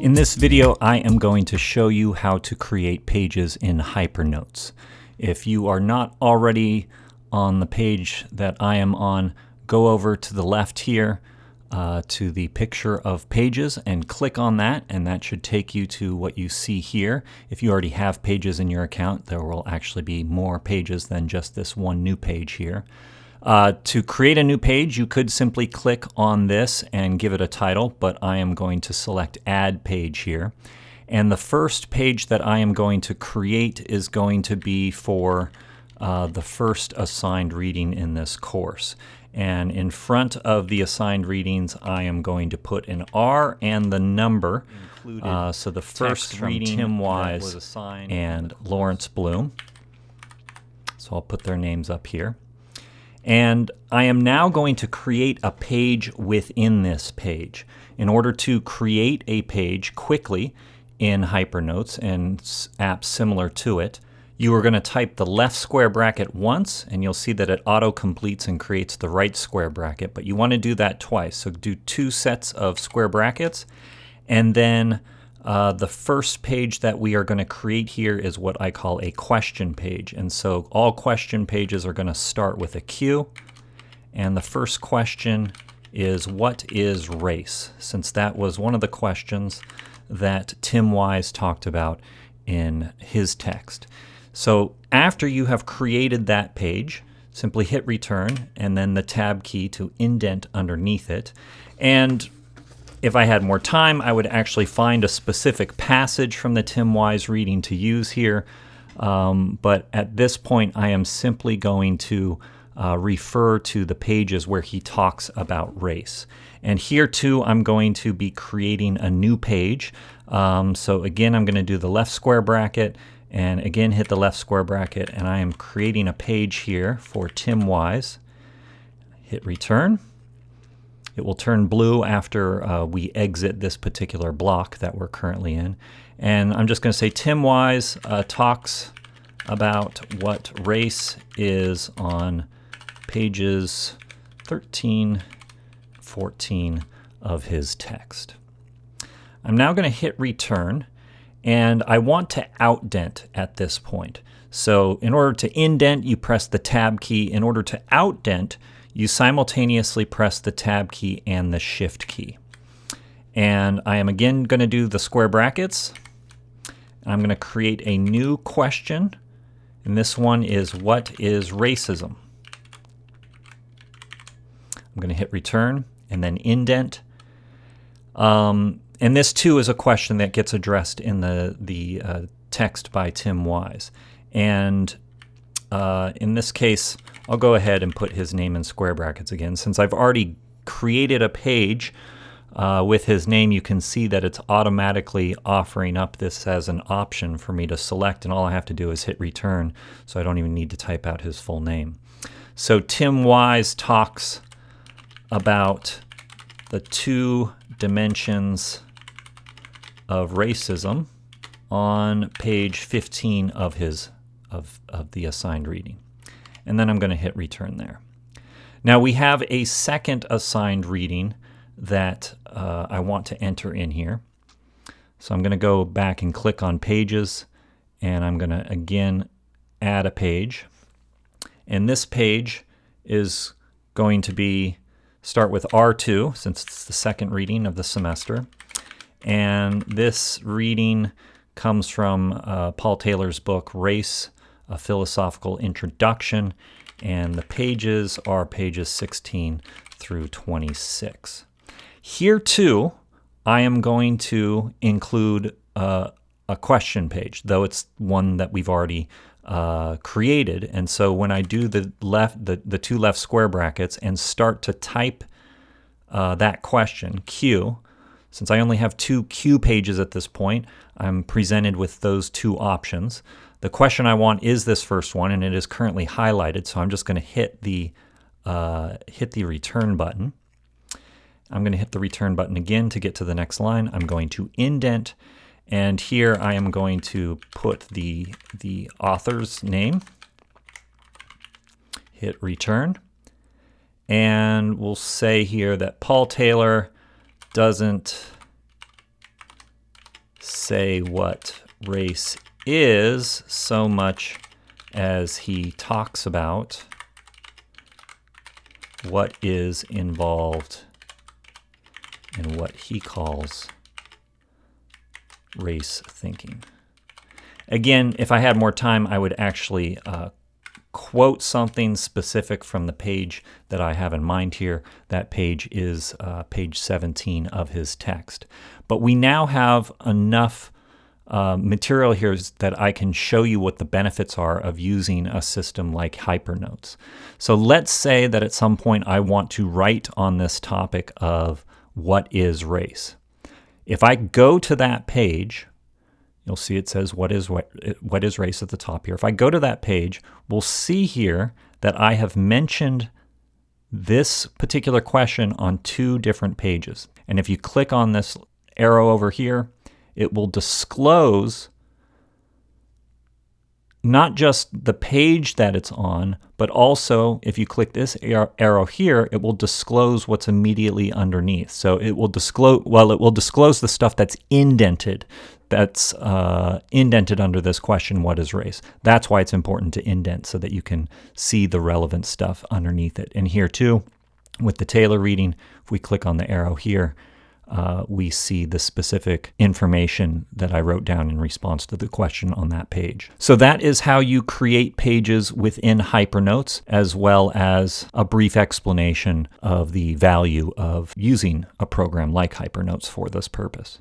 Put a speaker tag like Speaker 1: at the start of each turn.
Speaker 1: In this video, I am going to show you how to create pages in Hypernotes. If you are not already on the page that I am on, go over to the left here to the picture of pages and click on that, and that should take you to what you see here. If you already have pages in your account, there will actually be more pages than just this one new page here. To create a new page, you could simply click on this and give it a title, but I am going to select Add Page here. And the first page that I am going to create is going to be for the first assigned reading in this course. And in front of the assigned readings, I am going to put an R and the number. So the first reading, Tim Wise and Lawrence Bloom. So I'll put their names up here. And I am now going to create a page within this page. In order to create a page quickly in Hypernotes and apps similar to it, you are going to type the left square bracket once, and you'll see that it auto-completes and creates the right square bracket. But you want to do that twice. So do two sets of square brackets, and then the first page that we are going to create here is what I call a question page. And so all question pages are going to start with a Q. And the first question is, what is race? Since that was one of the questions that Tim Wise talked about in his text. So after you have created that page, simply hit return and then the tab key to indent underneath it. And if I had more time, I would actually find a specific passage from the Tim Wise reading to use here. But at this point, I am simply going to refer to the pages where he talks about race. And here too, I'm going to be creating a new page. So again, I'm going to do the left square bracket and again hit the left square bracket, and I am creating a page here for Tim Wise. Hit return. It will turn blue after we exit this particular block that we're currently in. And I'm just going to say Tim Wise talks about what race is on pages 13, 14 of his text. I'm now going to hit return, and I want to outdent at this point. So in order to indent, you press the tab key. In order to outdent, you simultaneously press the tab key and the shift key. And I am again going to do the square brackets. I'm going to create a new question. And this one is, what is racism? I'm going to hit return and then indent. And this too is a question that gets addressed in the text by Tim Wise. And in this case, I'll go ahead and put his name in square brackets again. Since I've already created a page with his name, you can see that it's automatically offering up this as an option for me to select, and all I have to do is hit return, so I don't even need to type out his full name. So Tim Wise talks about the two dimensions of racism on page 15 of his of the assigned reading. And then I'm going to hit return there. Now we have a second assigned reading that I want to enter in here. So I'm going to go back and click on pages, and I'm going to again add a page. And this page is going to start with R2, since it's the second reading of the semester. And this reading comes from Paul Taylor's book, Race, A Philosophical Introduction, and the pages are pages 16 through 26. Here too, I am going to include a question page, though it's one that we've already created. And so when I do the two left square brackets and start to type that question, Q, since I only have two Q pages at this point, I'm presented with those two options. The question I want is this first one, and it is currently highlighted, so I'm just going to hit the return button. I'm going to hit the return button again to get to the next line. I'm going to indent, and here I am going to put the author's name, hit return, and we'll say here that Paul Taylor doesn't say what race is so much as he talks about what is involved in what he calls race thinking. Again, if I had more time, I would actually quote something specific from the page that I have in mind here. That page is page 17 of his text. But we now have enough material here that I can show you what the benefits are of using a system like Hypernotes. So let's say that at some point I want to write on this topic of what is race. If I go to that page, you'll see it says what is race at the top here. If I go to that page, we'll see here that I have mentioned this particular question on 2 different pages. And if you click on this arrow over here, it will disclose not just the page that it's on, but also if you click this arrow here, it will disclose what's immediately underneath. So it will disclose, it will disclose the stuff that's indented under this question, what is race? That's why it's important to indent, so that you can see the relevant stuff underneath it. And here too, with the Taylor reading, if we click on the arrow here, we see the specific information that I wrote down in response to the question on that page. So that is how you create pages within Hypernotes, as well as a brief explanation of the value of using a program like Hypernotes for this purpose.